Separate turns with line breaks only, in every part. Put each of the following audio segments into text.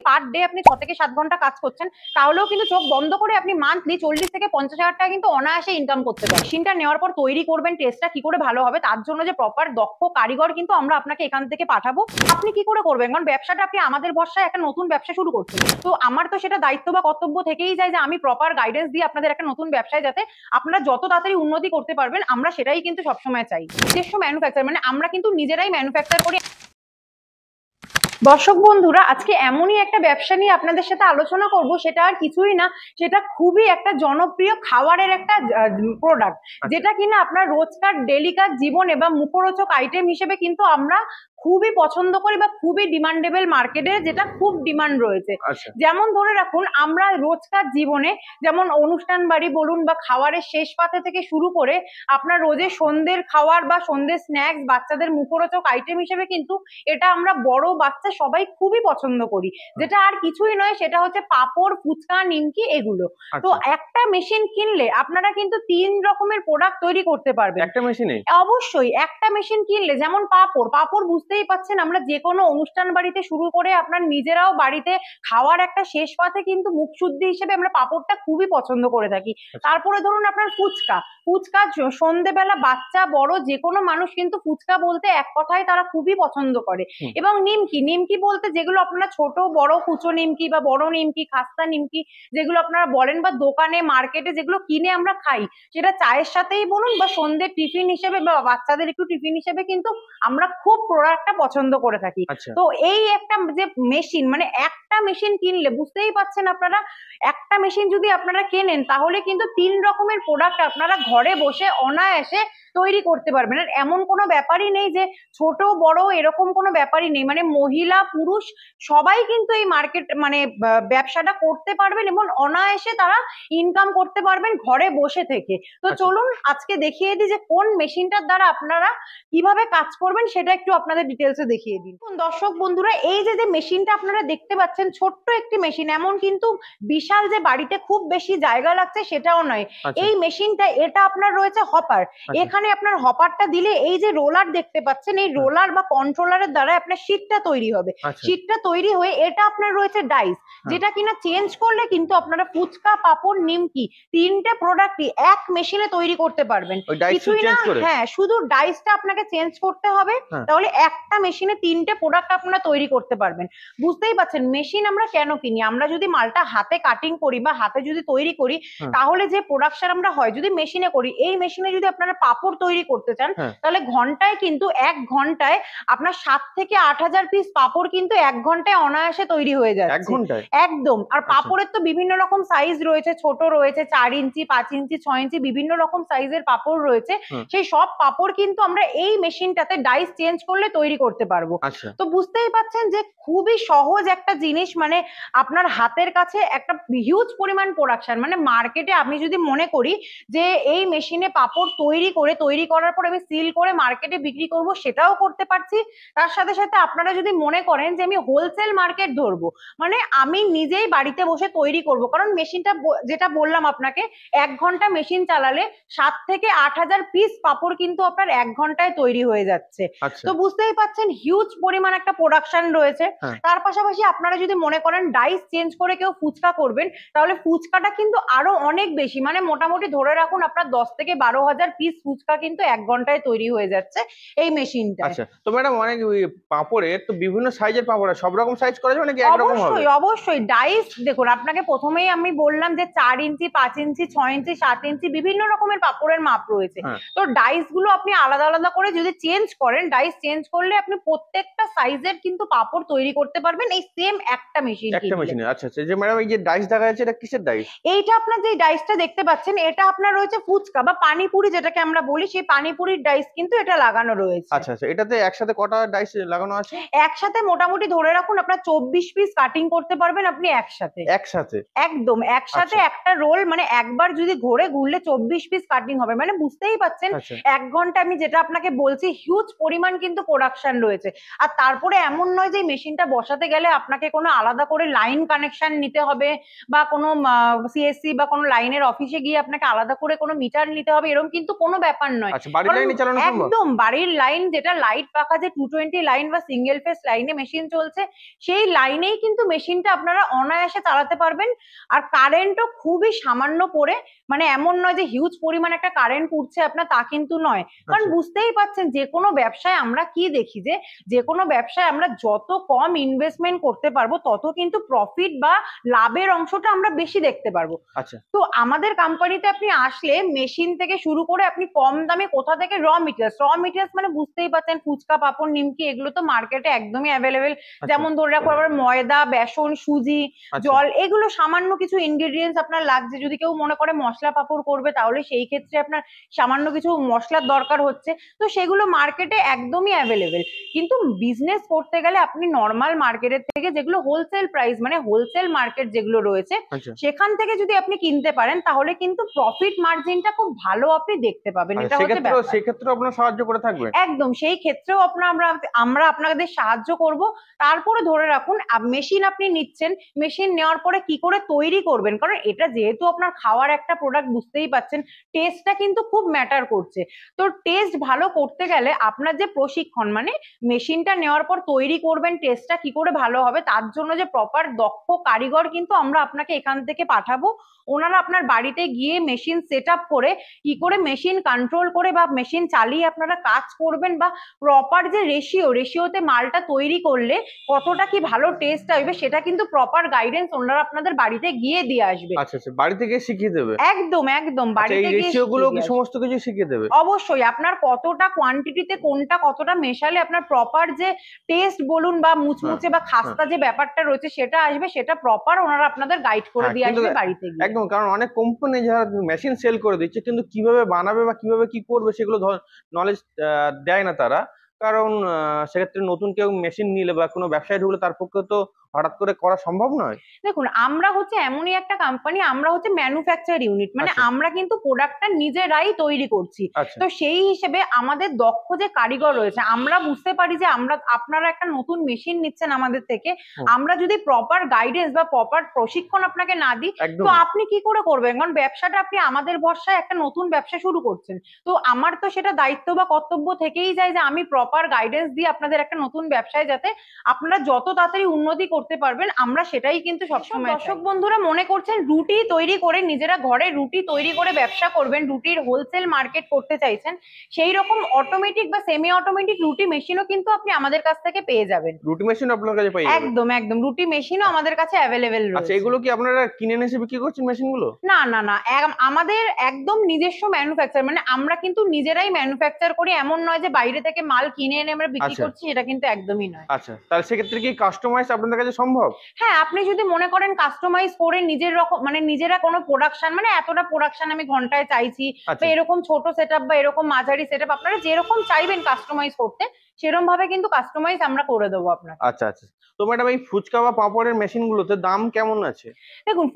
Per day আপনি 6 থেকে 7 ঘন্টা কাজ করছেন, তাহলেও কিন্তু চোখ বন্ধ করে আপনি মান্থলি 40 থেকে 50,000 টাকা কিন্তু অনায়াসে ইনকাম করতে পারেন। মেশিনটা নেওয়ার পর তৈরি করবেন, টেস্টটা কি করে ভালো হবে তার জন্য যে প্রপার দক্ষ কারিগর কিন্তু আমরা আপনাকে এখান থেকে পাঠাবো। আপনি কি করে করবেন, কারণ ব্যবসাটা আপনি আমাদের ভরসায় একটা নতুন ব্যবসা শুরু করছেন, তো আমার তো সেটা দায়িত্ব বা কর্তব্য থেকেই যায় যে আমি প্রপার গাইডেন্স দিয়ে আপনাদের একটা নতুন ব্যবসায় যাতে আপনারা যত তাড়াতাড়ি উন্নতি করতে পারবেন, আমরা সেটাই কিন্তু সবসময় চাই। নিজস্ব ম্যানুফ্যাকচার মানে আমরা কিন্তু নিজেরাই ম্যানুফ্যাকচার করি। দর্শক বন্ধুরা, আজকে এমনই একটা ব্যবসা নিয়ে আপনাদের সাথে আলোচনা করব, সেটা আর কিছুই না, সেটা খুবই একটা জনপ্রিয় খাবারের একটা প্রোডাক্ট, যেটা কিনা আপনার রোজকার ডেলিকার জীবনে বা মুখরোচক আইটেম হিসেবে কিন্তু আমরা খুবই পছন্দ করি বা খুবই ডিমান্ডেবল মার্কেটে, যেটা খুব ডিমান্ড রয়েছে। যেমন ধরে রাখুন, আমরা রোজকার জীবনে যেমন অনুষ্ঠান বাড়ি বলুন বা খাবারের শেষ পাতে থেকে শুরু করে আপনার রোজে সন্ধ্যের খাবার বা সন্ধ্যের স্ন্যাক্স, বাচ্চাদের মুখরোচক আইটেম হিসেবে কিন্তু এটা আমরা বড় বাচ্চা সবাই খুবই পছন্দ করি, যেটা আর কিছুই নয়, সেটা হচ্ছে পাঁপড়, ফুচকা, নিমকি এগুলো। তো একটা মেশিন কিনলে আপনারা কিন্তু 3 রকমের প্রোডাক্ট তৈরি করতে পারবেন একটা মেশিনে। অবশ্যই একটা মেশিন কিনলে, যেমন পাঁপড় বুঝতেই পাচ্ছেন, আমরা যে কোনো অনুষ্ঠান বাড়িতে শুরু করে আপনার নিজেরাও বাড়িতে খাওয়ার একটা শেষ পাতে কিন্তু মুখশুদ্ধি হিসেবে আমরা পাঁপড়টা খুবই পছন্দ করে থাকি। তারপরে ধরুন আপনার ফুচকা সন্ধ্যেবেলা বাচ্চা বড় যে কোনো মানুষ কিন্তু ফুচকা বলতে এক কথায় তারা খুবই পছন্দ করে। এবং নিমকি বলতে যেগুলো আপনারা ছোট বড় কুচো নিমকি বা বড় নিমকি, খাস্তা নিমকি যেগুলো আপনারা বলেন, বা দোকানে মার্কেটে যেগুলো কিনে আমরা খাই, সেটা চায়ের সাথেই বলুন বা সন্ধ্যের টিফিন হিসেবে বা বাচ্চাদের একটু টিফিন হিসেবে কিন্তু আমরা খুব প্রোডাক্টটা পছন্দ করে থাকি। তো এই একটা যে মেশিন, মানে একটা মেশিন কিনলে বুঝতেই পাচ্ছেন আপনারা, একটা মেশিন যদি আপনারা কেনেন তাহলে কিন্তু 3 রকমের প্রোডাক্ট আপনারা ঘরে বসে অনায়াসে তৈরি করতে পারবেন। আর এমন কোনো ব্যাপারই নেই যে ছোট বড়, এরকম কোনো ব্যাপারই নেই, মানে মহিলা পুরুষ সবাই কিন্তু এই মার্কেট মানে ব্যবসাটা করতে পারবেন এবং অনায়াসে তারা ইনকাম করতে পারবেন ঘরে বসে থেকে। তো চলুন আজকে দেখিয়ে দিই যে কোন মেশিনটার দ্বারা আপনারা কিভাবে কাজ করবেন, সেটা একটু আপনাদের ডিটেলসে দেখিয়ে দিন। দর্শক বন্ধুরা, এই যে মেশিনটা আপনারা দেখতে পাচ্ছেন, ছোট্ট একটি মেশিন, এমন কিন্তু বিশাল যে বাড়িতে খুব বেশি জায়গা লাগছে সেটাও নয়। এই মেশিনটা, এটা আপনার রয়েছে হপার। এখানে আপনার হপারটা দিলে এই যে রোলার দেখতে পাচ্ছেন, এই রোলার বা কন্ট্রোলারের দ্বারা আপনার শীটটা তৈরি হবে। শীটটা তৈরি হয়ে এটা আপনার রয়েছে ডাইস, যেটা কিনা চেঞ্জ করলে কিন্তু আপনারা ফুচকা, পাঁপড়, নিমকি 3টে প্রোডাক্টই এক মেশিনে তৈরি করতে পারবেন। কিছুই না, হ্যাঁ, শুধু ডাইসটা আপনাকে চেঞ্জ করতে হবে, তাহলে একটা মেশিনে 3টে প্রোডাক্ট আপনারা তৈরি করতে পারবেন। বুঝতেই পাচ্ছেন মেশিন আমরা কেন কিনি, আমরা যদি মালটা হাতে কাটিং করি বা হাতে যদি তৈরি করি, তাহলে যে প্রোডাকশন আমরা হয় যদি মেশিনে করি, এই মেশিনে যদি আপনারা পাঁপড় তৈরি করতে চান, তাহলে ঘন্টায় কিন্তু 1 ঘন্টায় আপনার 7 থেকে 8,000 পিস পাঁপড় কিন্তু 1 ঘন্টায় অনায়াসে তৈরি হয়ে যাচ্ছে। 1 ঘন্টায় একদম। আর পাঁপড়ের তো বিভিন্ন রকম সাইজ রয়েছে, ছোট রয়েছে 4 ইঞ্চি, 5 ইঞ্চি, 6 ইঞ্চি, বিভিন্ন রকম সাইজের পাঁপড় রয়েছে। সেই সব পাঁপড় কিন্তু আমরা এই মেশিনটাতে ডাইস চেঞ্জ করলে তৈরি করতে পারবো। তো বুঝতেই পাচ্ছেন যে খুবই সহজ একটা জিনিস, মানে আপনার হাতের কাছে একটা হিউজ পরিমাণ প্রোডাকশন, মানে মার্কেটে আমি যদি মনে করি যে এই মেশিনে পাঁপড় তৈরি করার পর আমি সিল করে মার্কেটে বিক্রি করব, সেটাও করতে পারছি। তার সাথে সাথে আপনারা যদি মনে করেন যে আমি হোলসেল মার্কেট ধরবো, মানে আমি নিজেই বাড়িতে বসে তৈরি করব, কারণ মেশিনটা যেটা বললাম আপনাকে, 1 ঘন্টা মেশিন চালালে 7 থেকে 8,000 পিস পাঁপড় কিন্তু আপনার 1 ঘন্টায় তৈরি হয়ে যাচ্ছে। তো বুঝতেই পাচ্ছেন হিউজ পরিমাণ একটা প্রোডাকশন রয়েছে। তার পাশাপাশি আপনারা যদি মনে করেন ডাইস চেঞ্জ করে কেউ ফুচকা করবেন, তাহলে ফুচকাটা কিন্তু আরো অনেক বেশি, মানে মোটামুটি ধরে রাখুন আপনার 10 থেকে 12,000 পিস ফুচকা কিন্তু 1 ঘন্টায় তৈরি হয়ে যাচ্ছে এই মেশিনটা। আচ্ছা, তো ম্যাডাম অনেক পাঁপড়ের তো বিভিন্ন সাইজের পাঁপড়, সব রকম সাইজ করা যাবে নাকি একরকম হবে? অবশ্যই ডাইস দেখুন, আপনাকে প্রথমেই আমি বললাম যে 4 ইঞ্চি, 5 ইঞ্চি, 6 ইঞ্চি, 7 ইঞ্চি বিভিন্ন রকমের পাঁপড়ের মাপ রয়েছে। তো ডাইস গুলো আপনি আলাদা আলাদা করে যদি চেঞ্জ করেন, ডাইস চেঞ্জ করলে আপনি প্রত্যেকটা সাইজের কিন্তু পাঁপড় তৈরি করতে পারবেন এই সেম একটা মেশিনে। আচ্ছা আচ্ছা, যে ম্যাডাম এই যে ডাইস দেখা যাচ্ছে, এটা কিসের ডাইস? এইটা আপনার যে ডাইসটা দেখতে পাচ্ছেন, এটা আপনার রয়েছে ফুচকা বা পানিপুরি যেটাকে আমরা বলি, সেই পানিপুরির ডাইস কিন্তু এটা লাগানো রয়েছে। আচ্ছা আচ্ছা, এটাতে একসাথে কটা ডাইস লাগানো আছে? একসাথে মোটামুটি ধরে রাখুন আপনার 24 পিস কাটিং করতে পারবেন আপনি একসাথে। একদম একসাথে একটা রোল, মানে একবার যদি ঘুরলে 24 পিস কাটিং হবে, মানে বুঝতেই পাচ্ছেন 1 ঘন্টা আমি যেটা আপনাকে বলছি হিউজ পরিমাণ কিন্তু প্রোডাকশন রয়েছে। আর তারপরে এমন নয় যে মেশিনটা বসাতে গেলে আপনাকে কোনো আলাদা করে লাইন কানেকশন নিতে হবে বা কোনো সিএসসি বা কোনো লাইনের অফিসে গিয়ে আপনাকে আলাদা করে কোনো মিটার নিতে হবে, এরকম কিন্তু কোনো ব্যাপার ব্যাপার নয়।
আচ্ছা, বাড়ির লাইনে চালানো সম্ভব?
একদম বাড়ির লাইন, যেটা লাইট পাখা যে 220 লাইন বা সিঙ্গেল ফেস লাইনে মেশিন চলছে, সেই লাইনেই কিন্তু মেশিনটা আপনারা অনায়াসে চালাতে পারবেন। আর কারেন্টও খুবই সামান্য পড়ে, মানে এমন নয় যে হিউজ পরিমাণ একটা কারেন্ট পুড়ছে আপনার, তা কিন্তু নয়। কারণ বুঝতেই পাচ্ছেন যে কোনো ব্যবসায় আমরা কি দেখি, যে কোনো ব্যবসায় আমরা যত কম ইনভেস্টমেন্ট করতে পারবো তত কিন্তু প্রফিট বা লাভের অংশটা আমরা বেশি দেখতে পারবো।
আচ্ছা,
তো আমাদের কোম্পানিতে আপনি আসলে মেশিন থেকে শুরু করে আপনি কম দামে কোথা থেকে র মেটেরিয়ালস মানে বুঝতেই পাচ্ছেন, ফুচকা, পাপড়, নিমকি এগুলো তো মার্কেটে একদমই অ্যাভেলেবেল। যেমন ধরে রাখো আবার ময়দা, বেসন, সুজি, জল, এগুলো সামান্য কিছু ইনগ্রেডিয়েন্টস আপনার লাগছে। যদি কেউ মনে করে মশলা পাপড় করবে তাহলে সেই ক্ষেত্রে আপনার সামান্য কিছু মশলার দরকার হচ্ছে, তো সেগুলো মার্কেটে একদমই অ্যাভেলেবেল। কিন্তু বিজনেস করতে গেলে আপনি নর্মাল মার্কেটের থেকে, যেগুলো হোলসেল প্রাইস মানে হোলসেল মার্কেট যেগুলো রয়েছে, সেখান থেকে যদি আপনি কিনতে পারেন তাহলে কিন্তু প্রফিট মার্জিনটা খুব ভালো আপনি দেখতে পাবেন। এটা হচ্ছে ব্যাপার।
সেক্ষেত্রে আপনারা সাহায্য করে থাকবেন?
একদম, সেই ক্ষেত্রেও আমরা আপনাদের সাহায্য করব। তারপরে ধরে রাখুন মেশিন আপনি নিচ্ছেন, মেশিন নেওয়ার পরে কি করে তৈরি করবেন, কারণ এটা যেহেতু আপনার খাওয়ার একটা প্রোডাক্ট, বুঝতেই পাচ্ছেন টেস্টটা কিন্তু খুব ম্যাটার করছে। তো টেস্ট ভালো করতে গেলে আপনার যে প্রশিক্ষণ, মানে মেশিনটা নেওয়ার পর তৈরি করবেন, টেস্টটা কি করে ভালো হবে তার জন্য যে প্রপার দক্ষ কারিগর কিন্তু আমরা আপনাকে এখান থেকে পাঠাবো। ওনারা আপনার বাড়িতে গিয়ে মেশিন সেট আপ করে, কি করে মেশিন কন্ট্রোল করে বা মেশিন চালিয়ে আপনারা কাজ করবেন, বা প্রপার যে রেশিওতে মালটা তৈরি করলে কতটা কি ভালো টেস্ট আসবে, সেটা কিন্তু প্রপার গাইডেন্স ওনারা আপনাদের বাড়িতে গিয়ে দিয়ে আসবে।
আচ্ছা আচ্ছা, বাড়িতে গিয়ে শিখিয়ে দেবে?
একদম একদম, বাড়িতে গিয়ে
রেশিওগুলো কি সমস্ত কিছু শিখিয়ে দেবে?
অবশ্যই। আপনার কতটা কোয়ান্টিটিতে কোনটা কতটা মেশালে আপনার প্রপার যে টেস্ট বলুন বা মুচমুচে বা খাস্তা যে ব্যাপারটা রয়েছে সেটা আসবে, সেটা প্রপার ওনারা আপনাদের গাইড করে দিয়ে আসবে বাড়িতে গিয়ে।
একদম, কারণ অনেক কোম্পানি যারা মেশিন সেল করে দিচ্ছে কিন্তু কিভাবে বানাবে বা কিভাবে কি করবে সেগুলো নলেজ দেয় না তারা। কারণ সেক্ষেত্রে নতুন কেউ মেশিন নিলে বা কোনো ব্যবসায় ঢুকলে তার পক্ষে তো হঠাৎ করে করা সম্ভব নয়।
দেখুন, আমরা হচ্ছে এমনই একটা কোম্পানি, আমরা হচ্ছে ম্যানুফ্যাকচার ইউনিট, মানে আমরা কিন্তু প্রোডাক্টটা নিজেরাই তৈরি করছি। তো সেই হিসেবে আমাদের দক্ষ যে কারিগর রয়েছে, আমরা বুঝতে পারি যে আপনারা একটা নতুন মেশিন নিচ্ছেন আমাদের থেকে, আমরা যদি প্রপার গাইডেন্স বা প্রপার প্রশিক্ষণ আপনাকে না দিই তো আপনি কি করে করবেন? কারণ ব্যবসাটা আপনি আমাদের ভরসায় একটা নতুন ব্যবসা শুরু করছেন, তো আমার তো সেটা দায়িত্ব বা কর্তব্য থেকেই যায় যে আমি প্রপার গাইডেন্স দিয়ে আপনাদের একটা নতুন ব্যবসায় যাতে আপনারা যত তাড়াতাড়ি উন্নতি করতে পারবেন, আমরা সেটাই কিন্তু সবসময়। দর্শক বন্ধুরা মনে করছেন রুটি তৈরি করে নিজেরা ঘরে রুটি তৈরি করে ব্যবসা করবেন, রুটির হোলসেল মার্কেট করতে চাইছেন, সেই রকম অটোমেটিক বা সেমি অটোমেটিক রুটি মেশিনও কিন্তু আপনি আমাদের কাছ থেকে পেয়ে যাবেন।
রুটি মেশিন আপনার কাছে পেয়ে যাবেন?
একদম একদম, রুটি মেশিনও আমাদের কাছে অ্যাভেলেবেল রয়েছে।
আচ্ছা, এগুলো কি আপনারা কিনে এসে বিক্রি করছেন মেশিনগুলো?
না না না, আমাদের একদম নিজস্ব ম্যানুফ্যাকচার, মানে আমরা কিন্তু নিজেরাই ম্যানুফ্যাকচার করি, এমন নয় যে বাইরে থেকে মাল কিনে এনে আমরা বিক্রি করছি, এটা কিন্তু একদমই নয়।
আচ্ছা, তাহলে সেক্ষেত্রে কি কাস্টমাইজ আপনাদের কাছে সম্ভব?
হ্যাঁ, আপনি যদি মনে করেন কাস্টমাইজ করে নিজের রকম, মানে নিজেরা কোনো প্রোডাকশন, মানে এতটা প্রোডাকশন আমি ঘন্টায় চাইছি বা এরকম ছোট সেটআপ বা এরকম মাঝারি সেটআপ, আপনারা যেরকম চাইবেন কাস্টমাইজ করতে সেরকম ভাবে কিন্তু কাস্টমাইজ আমরা করে দেবো আপনাকে।
আচ্ছা আচ্ছা, তো ম্যাডাম এই ফুচকা বা পাপড়ের মেশিন গুলোতে দাম কেমন আছে?
দেখুন,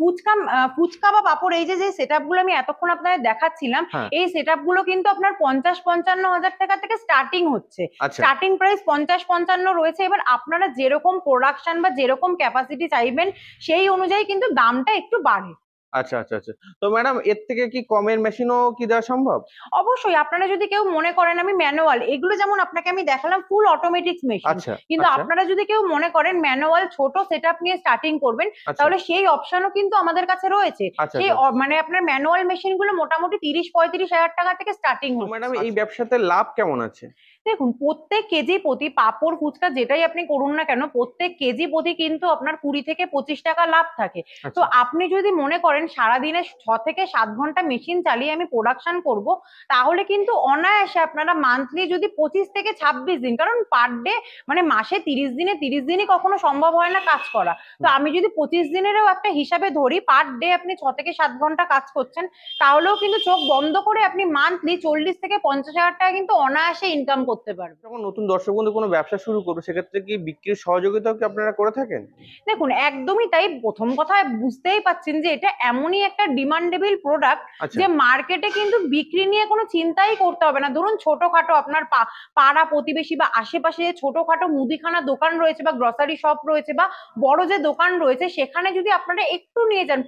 ফুচকা বা পাপড় এই যে সেটআপ গুলো আমি এতক্ষণ আপনাদের দেখাচ্ছিলাম, এই সেটআপ গুলো কিন্তু আপনার 50-55 হাজার টাকা থেকে স্টার্টিং হচ্ছে। স্টার্টিং প্রাইস 50-55 রয়েছে। এবার আপনারা যেরকম প্রোডাকশন বা যেরকম ক্যাপাসিটি চাইবেন সেই অনুযায়ী কিন্তু দামটা একটু বাড়ে।
আচ্ছা আচ্ছা আচ্ছা, তো ম্যাডাম এর থেকে কি কমের মেশিনও কি দেওয়া সম্ভব?
অবশ্যই। আপনারা যদি কেউ মনে করেন আমি ম্যানুয়াল, এগুলো যেমন আপনাকে আমি দেখালাম ফুল অটোমেটিক মেশিন, কিন্তু আপনারা যদি কেউ মনে করেন ম্যানুয়াল ছোট সেটআপ নিয়ে স্টার্টিং করবেন তাহলে সেই অপশনও কিন্তু আমাদের কাছে রয়েছে। সেই মানে আপনার ম্যানুয়াল মেশিন গুলো মোটামুটি 30-35 হাজার টাকা থেকে স্টার্টিং হচ্ছে।
ম্যাডাম এই ব্যবসাতে লাভ কেমন আছে?
দেখুন, প্রত্যেক কেজি প্রতি পাপড়, ফুচকা যেটাই আপনি করুন না কেন, প্রত্যেক কেজি প্রতি কিন্তু আপনার 20 থেকে 25 টাকা লাভ থাকে। তো আপনি যদি মনে করেন সারাদিনে 6 থেকে 7 ঘন্টা মেশিন চালিয়ে আমি প্রোডাকশন করব, তাহলে কিন্তু অনায়াসে আপনারা মান্থলি যদি 25 থেকে 26 দিন, কারণ পার ডে মানে মাসে 30 দিনই কখনো সম্ভব হয় না কাজ করা, তো আমি যদি 25 দিনেরও একটা হিসাবে ধরি, পার ডে আপনি 6 থেকে 7 ঘন্টা কাজ করছেন, তাহলেও কিন্তু চোখ বন্ধ করে আপনি মান্থলি 40 থেকে 50 হাজার টাকা কিন্তু অনায়াসে ইনকাম করতে পারবে।
যখন নতুন দর্শক বন্ধু কোনো ব্যবসা শুরু করবে সেক্ষেত্রে কি বিক্রির সহযোগিতাও কি আপনারা করে থাকেন?
দেখুন, একদমই তাই। প্রথম কথা বুঝতেই পাচ্ছেন যে এটা এমনই একটা ডিমান্ডেবল প্রোডাক্ট
আচ্ছা।
যে মার্কেটে কিন্তু বিক্রি নিয়ে কোনো চিন্তাই করতে হবে না। ধরুন ছোটখাটো আপনার পাড়া প্রতিবেশী বা আশেপাশে যে ছোটখাটো মুদিখানা দোকান রয়েছে বা গ্রসারি শপ রয়েছে বা বড় যে দোকান রয়েছে, সেখানে যদি আপনারা একটু নিয়ে যান,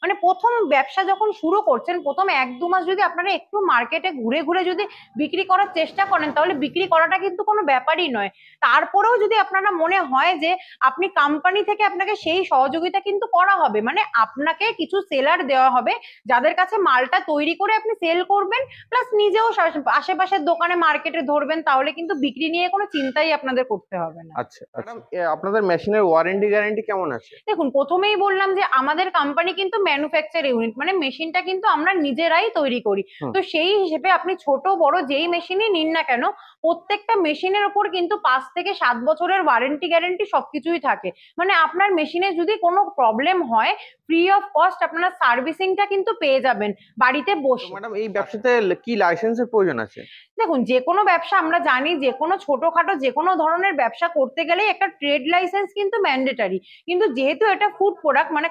মানে প্রথম ব্যবসা যখন শুরু করছেন, প্রথম 1-2 মাস যদি আপনারা একটু মার্কেটে ঘুরে ঘুরে যদি বিক্রি করার চেষ্টা করেন, তাহলে বিক্রি করাটা কিন্তু কোনো ব্যাপারই নয়। তারপরেও যদি আপনারা মনে হয় যে আপনি কোম্পানি থেকে আপনাকে সেই সহযোগিতা কিন্তু করা হবে, মানে আপনাকে কিছু সেলার দেওয়া হবে যাদের কাছে মালটা তৈরি করে আপনি সেল করবেন, প্লাস নিজেও আশেপাশের দোকানে মার্কেটে ধরবেন, তাহলে কিন্তু বিক্রি নিয়ে কোনো চিন্তাই আপনাদের করতে হবে না।
আচ্ছা ম্যাডাম, আপনাদের মেশিনের ওয়ারেন্টি গ্যারান্টি কেমন আছে?
দেখুন, প্রথমেই বললাম যে আমাদের কোম্পানি কিন্তু ম্যানুফ্যাকচার ইউনিট, মানে মেশিনটা কিন্তু আমরা নিজেরাই তৈরি করি।
হুম।
তো সেই হিসেবে আপনি ছোট বড় যেই মেশিনই নিন না কেন, প্রত্যেকটা মেশিনের উপর কিন্তু 5 থেকে 7 বছরের ওয়ারেন্টি গ্যারেন্টি সবকিছুই থাকে। মানে আপনার মেশিনে যদি কোনো প্রবলেম হয়, ফ্রি অফ কস্ট আপনারা সার্ভিসিংটা কিন্তু পেয়ে যাবেন বাড়িতে
তো
বসে।
ম্যাডাম, এই ব্যবসাতে কি লাইসেন্সের প্রয়োজন আছে?
দেখুন, যে কোনো ব্যবসা আমরা জানি, যে কোনো ছোটখাটো যে কোনো ধরনের ব্যবসা করতে গেলে একটা ট্রেড লাইসেন্স কিন্তু ম্যান্ডেটারি। কিন্তু যেহেতু এটা ফুড প্রোডাক্ট, মানে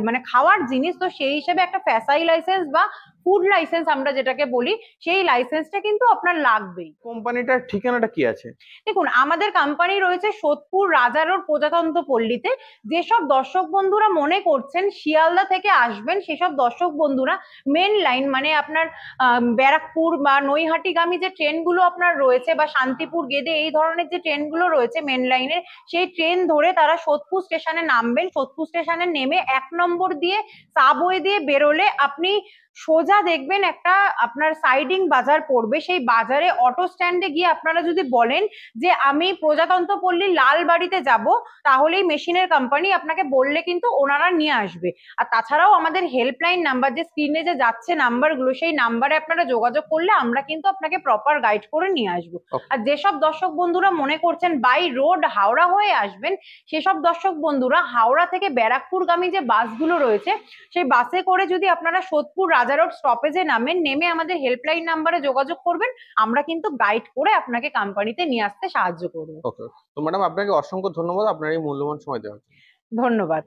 মানে খাওয়ার জিনিস, তো সেই হিসেবে একটা ফ্যাসাই লাইসেন্স বা ফুড লাইসেন্স আমরা যেটাকে বলি, সেই লাইসেন্সটা কিন্তু আপনার লাগবেই।
কোম্পানিটার ঠিকানাটা কি আছে?
দেখুন, আমাদের কোম্পানি রয়েছে সোদপুর রাজা রোড প্রজাতন্ত্র পল্লীতে। যেসব দর্শক বন্ধুরা মনে করছেন শিয়ালদা থেকে আসবেন, সেসব দর্শক বন্ধুরা মেন লাইন, মানে আপনার ব্যারাকপুর বা নৈহাটিগামী যে ট্রেনগুলো আপনার রয়েছে বা শান্তিপুর গেদে এই ধরনের যে ট্রেনগুলো রয়েছে মেন লাইনের, সেই ট্রেন ধরে তারা সোদপুর স্টেশনে নামবেন। সোদপুর স্টেশনে নেমে 1 নম্বর দিয়ে সাবওয়ে দিয়ে বেরোলে আপনি সোজা দেখবেন একটা আপনার সাইডিং বাজার পড়বে। সেই বাজারে অটো স্ট্যান্ডে গিয়ে আপনারা যদি বলেন যে আমি প্রজাতন্ত্র পল্লী লালবাড়িতে যাব, তাহলেই মেশিনের কোম্পানি আপনাকে বললে কিন্তু ওনারা নিয়ে আসবে। আর তাছাড়াও আমাদের হেল্পলাইন নাম্বার, যে স্ক্রিনে যে যাচ্ছে নাম্বারগুলো, সেই নাম্বারে আপনারা যোগাযোগ করলে আমরা কিন্তু আপনাকে প্রপার গাইড করে নিয়ে আসবো।
Okay.
আর যেসব দর্শক বন্ধুরা মনে করছেন বাই রোড হাওড়া হয়ে আসবেন, সেসব দর্শক বন্ধুরা হাওড়া থেকে ব্যারাকপুরগামী যে বাসগুলো রয়েছে, সেই বাসে করে যদি আপনারা সোদপুর রাজা রোড স্টপেজে নামেন, নেমে আমাদের হেল্পলাইন নাম্বারে যোগাযোগ করবেন, আমরা কিন্তু গাইড করে আপনাকে কোম্পানিতে নিয়ে আসতে সাহায্য করবো।
ওকে। তো ম্যাডাম, আপনাকে অসংখ্য ধন্যবাদ আপনার এই মূল্যবান সময় দেওয়ার জন্য।
ধন্যবাদ।